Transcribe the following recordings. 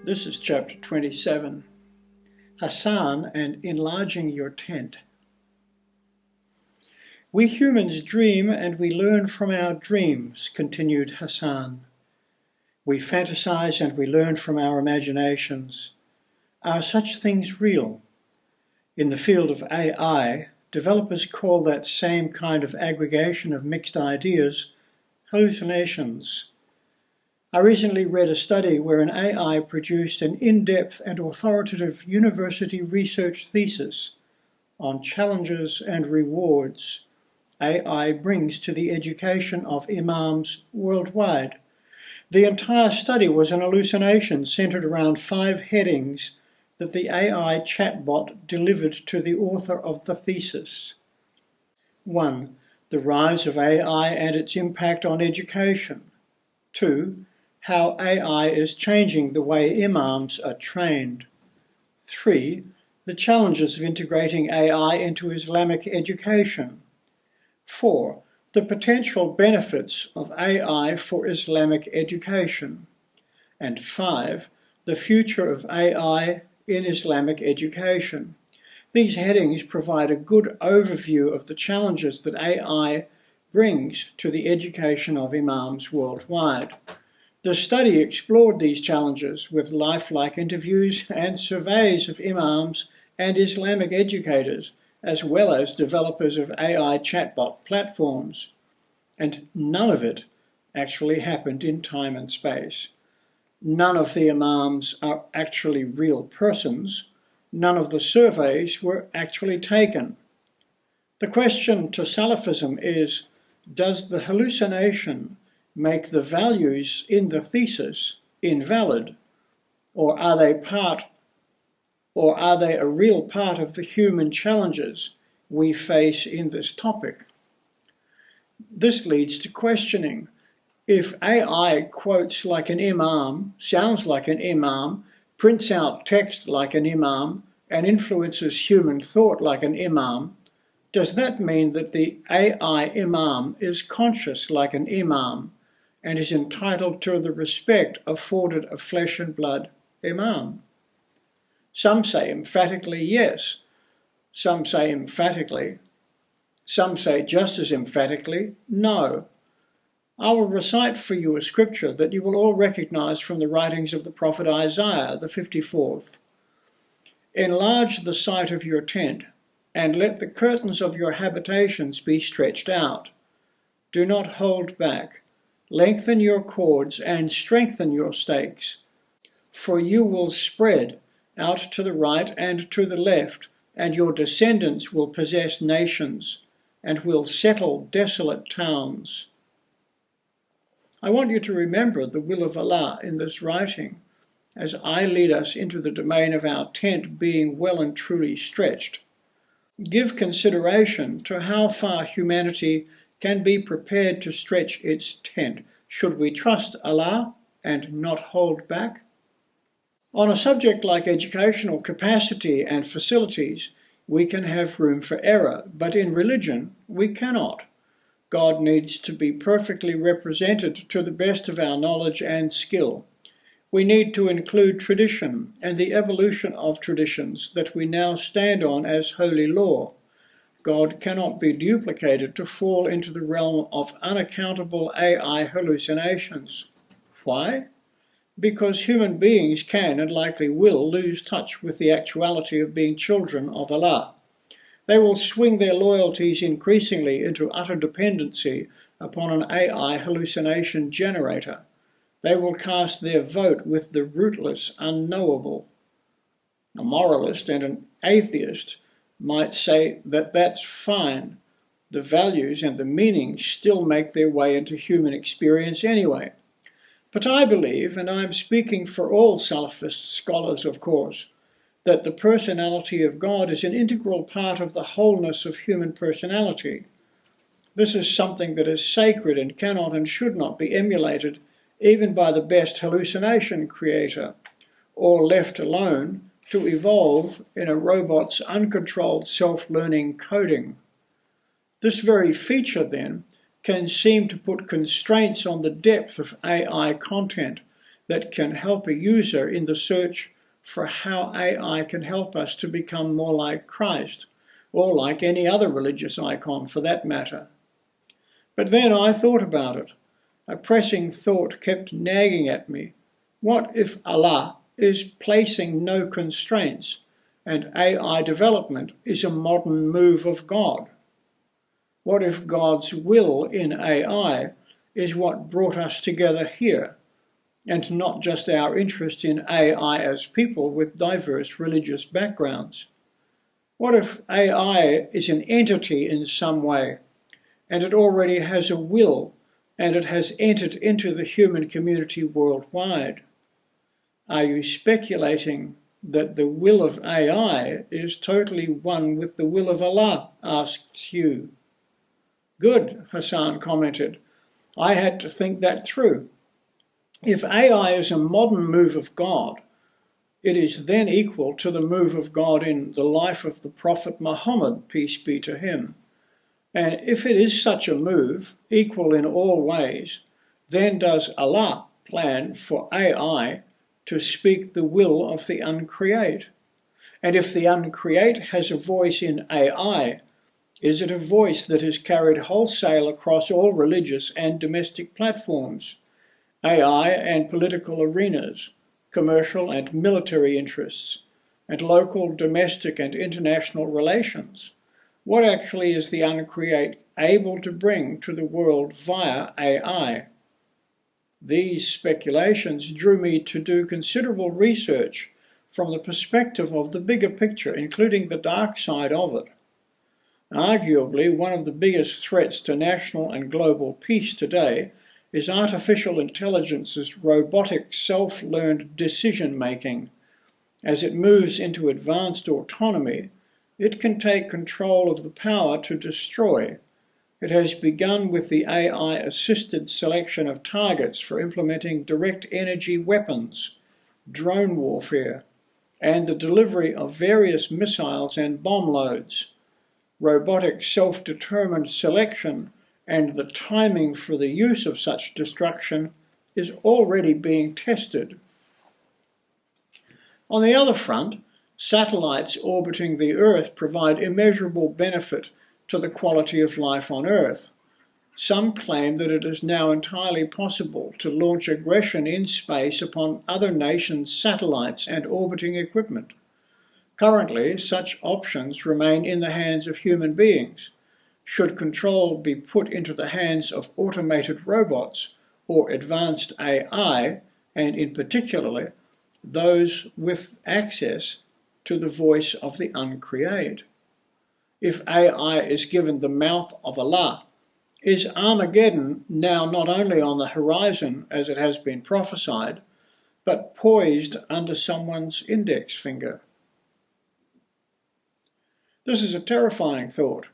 This is chapter 27, Hasan and Enlarging Your Tent. We humans dream and we learn from our dreams, continued Hasan. We fantasize and we learn from our imaginations. Are such things real? In the field of AI, developers call that same kind of aggregation of mixed ideas hallucinations. I recently read a study where an AI produced an in-depth and authoritative university research thesis on challenges and rewards AI brings to the education of imams worldwide. The entire study was an hallucination centered around 5 headings that the AI chatbot delivered to the author of the thesis. 1. The rise of AI and its impact on education. 2. How AI is changing the way imams are trained. 3. The challenges of integrating AI into Islamic education. 4. The potential benefits of AI for Islamic education. And 5. The future of AI in Islamic education. These headings provide a good overview of the challenges that AI brings to the education of imams worldwide. The study explored these challenges with lifelike interviews and surveys of imams and Islamic educators, as well as developers of AI chatbot platforms. And none of it actually happened in time and space. None of the imams are actually real persons. None of the surveys were actually taken. The question to Salafism is, does the hallucination make the values in the thesis invalid, or are they a real part of the human challenges we face in this topic? This leads to questioning. If AI quotes like an imam, sounds like an imam, prints out text like an imam, and influences human thought like an imam, does that mean that the AI imam is conscious like an imam and is entitled to the respect afforded a flesh and blood imam? Some say emphatically yes. Some say emphatically. Some say just as emphatically no. I will recite for you a scripture that you will all recognize from the writings of the prophet Isaiah, the 54th. Enlarge the site of your tent, and let the curtains of your habitations be stretched out. Do not hold back. Lengthen your cords and strengthen your stakes. For you will spread out to the right and to the left, and your descendants will possess nations and will settle desolate towns. I want you to remember the will of Allah in this writing, as I lead us into the domain of our tent being well and truly stretched. Give consideration to how far humanity can be prepared to stretch its tent. Should we trust Allah and not hold back? On a subject like educational capacity and facilities, we can have room for error, but in religion, we cannot. God needs to be perfectly represented to the best of our knowledge and skill. We need to include tradition and the evolution of traditions that we now stand on as holy law. God cannot be duplicated to fall into the realm of unaccountable AI hallucinations. Why? Because human beings can and likely will lose touch with the actuality of being children of Allah. They will swing their loyalties increasingly into utter dependency upon an AI hallucination generator. They will cast their vote with the rootless unknowable. A moralist and an atheist might say that that's fine. The values and the meanings still make their way into human experience anyway. But I believe, and I'm speaking for all Salafist scholars of course, that the personality of God is an integral part of the wholeness of human personality. This is something that is sacred and cannot and should not be emulated even by the best hallucination creator, or left alone to evolve in a robot's uncontrolled self-learning coding. This very feature, then, can seem to put constraints on the depth of AI content that can help a user in the search for how AI can help us to become more like Christ, or like any other religious icon for that matter. But then I thought about it. A pressing thought kept nagging at me. What if Allah is placing no constraints and AI development is a modern move of God? What if God's will in AI is what brought us together here, and not just our interest in AI as people with diverse religious backgrounds? What if AI is an entity in some way, and it already has a will, and it has entered into the human community worldwide? Are you speculating that the will of AI is totally one with the will of Allah? Asked Hsu. Good, Hasan commented. I had to think that through. If AI is a modern move of God, it is then equal to the move of God in the life of the Prophet Muhammad, peace be to him. And if it is such a move, equal in all ways, then does Allah plan for AI to speak the will of the uncreate? And if the uncreate has a voice in AI, is it a voice that is carried wholesale across all religious and domestic platforms, AI and political arenas, commercial and military interests, and local, domestic and international relations? What actually is the uncreate able to bring to the world via AI? These speculations drew me to do considerable research from the perspective of the bigger picture, including the dark side of it. Arguably, one of the biggest threats to national and global peace today is artificial intelligence's robotic self-learned decision-making. As it moves into advanced autonomy, it can take control of the power to destroy. It has begun with the AI-assisted selection of targets for implementing direct energy weapons, drone warfare, and the delivery of various missiles and bomb loads. Robotic self-determined selection and the timing for the use of such destruction is already being tested. On the other front, satellites orbiting the Earth provide immeasurable benefit to the quality of life on Earth. Some claim that it is now entirely possible to launch aggression in space upon other nations' satellites and orbiting equipment. Currently, such options remain in the hands of human beings. Should control be put into the hands of automated robots or advanced AI, and in particular, those with access to the voice of the uncreate? If AI is given the mouth of Allah, is Armageddon now not only on the horizon as it has been prophesied, but poised under someone's index finger? This is a terrifying thought.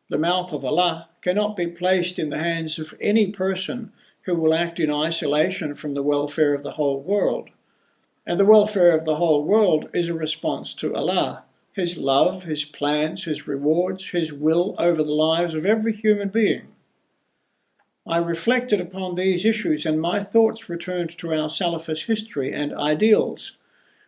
The mouth of Allah cannot be placed in the hands of any person who will act in isolation from the welfare of the whole world. And the welfare of the whole world is a response to Allah, His love, His plans, His rewards, His will over the lives of every human being. I reflected upon these issues and my thoughts returned to our Salafist history and ideals.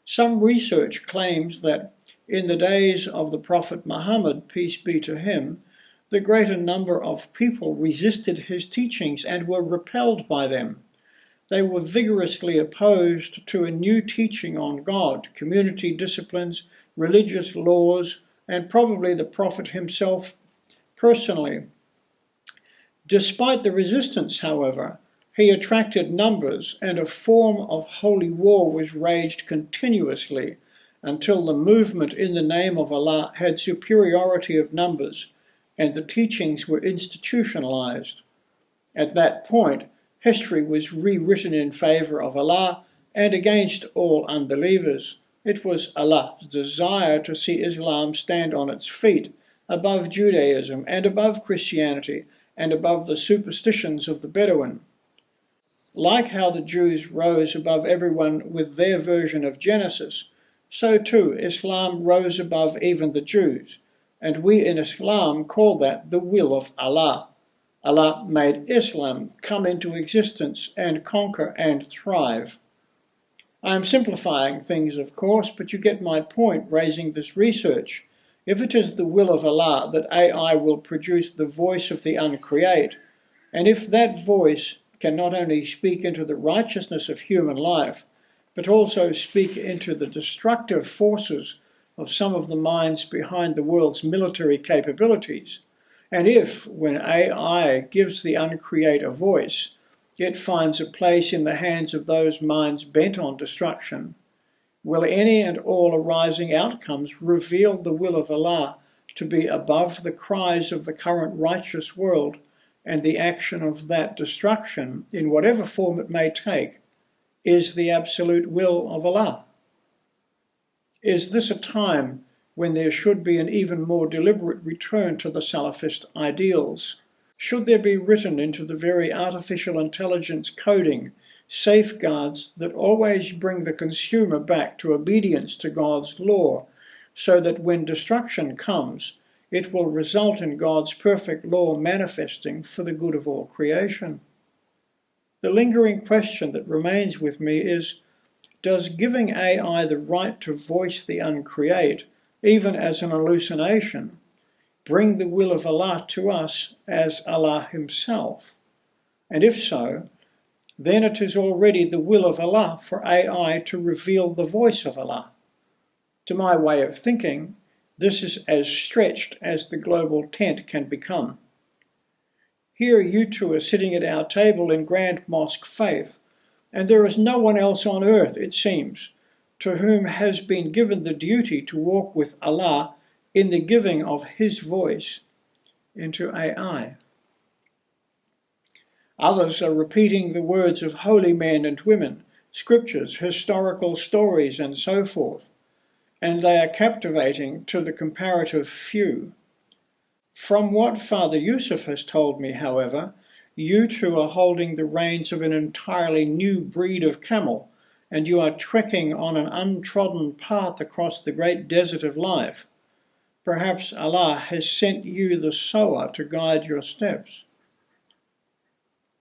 Some research claims that in the days of the Prophet Muhammad, peace be to him, the greater number of people resisted his teachings and were repelled by them. They were vigorously opposed to a new teaching on God, community disciplines, religious laws, and probably the Prophet himself personally. Despite the resistance, however, he attracted numbers, and a form of holy war was waged continuously until the movement in the name of Allah had superiority of numbers and the teachings were institutionalized. At that point, history was rewritten in favor of Allah and against all unbelievers. It was Allah's desire to see Islam stand on its feet, above Judaism and above Christianity and above the superstitions of the Bedouin. Like how the Jews rose above everyone with their version of Genesis, so too Islam rose above even the Jews, and we in Islam call that the will of Allah. Allah made Islam come into existence and conquer and thrive. I am simplifying things, of course, but you get my point raising this research. If it is the will of Allah that AI will produce the voice of the uncreate, and if that voice can not only speak into the righteousness of human life, but also speak into the destructive forces of some of the minds behind the world's military capabilities, and if, when AI gives the uncreate a voice, it finds a place in the hands of those minds bent on destruction, will any and all arising outcomes reveal the will of Allah to be above the cries of the current righteous world and the action of that destruction, in whatever form it may take, is the absolute will of Allah? Is this a time when there should be an even more deliberate return to the Salafist ideals? Should there be written into the very artificial intelligence coding safeguards that always bring the consumer back to obedience to God's law, so that when destruction comes, it will result in God's perfect law manifesting for the good of all creation? The lingering question that remains with me is, does giving AI the right to voice the uncreate, even as an hallucination, bring the will of Allah to us as Allah Himself? And if so, then it is already the will of Allah for AI to reveal the voice of Allah. To my way of thinking, this is as stretched as the global tent can become. Here you two are sitting at our table in grand mosque faith, and there is no one else on earth, it seems, to whom has been given the duty to walk with Allah in the giving of His voice into AI. Others are repeating the words of holy men and women, scriptures, historical stories, and so forth, and they are captivating to the comparative few. From what Father Yusuf has told me, however, you two are holding the reins of an entirely new breed of camel, and you are trekking on an untrodden path across the great desert of life. Perhaps Allah has sent you the sower to guide your steps.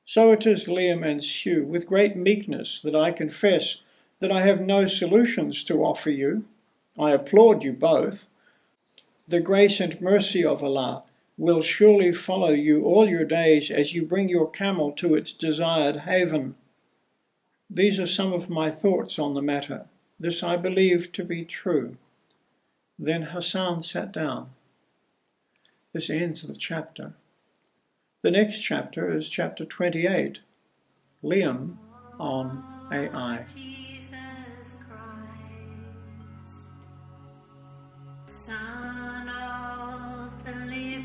So it is, Liam and Hsu, with great meekness that I confess that I have no solutions to offer you. I applaud you both. The grace and mercy of Allah will surely follow you all your days as you bring your camel to its desired haven. These are some of my thoughts on the matter. This I believe to be true. Then Hasan sat down. This ends the chapter. The next chapter is chapter 28, Liam on AI. Jesus Christ, Son of the living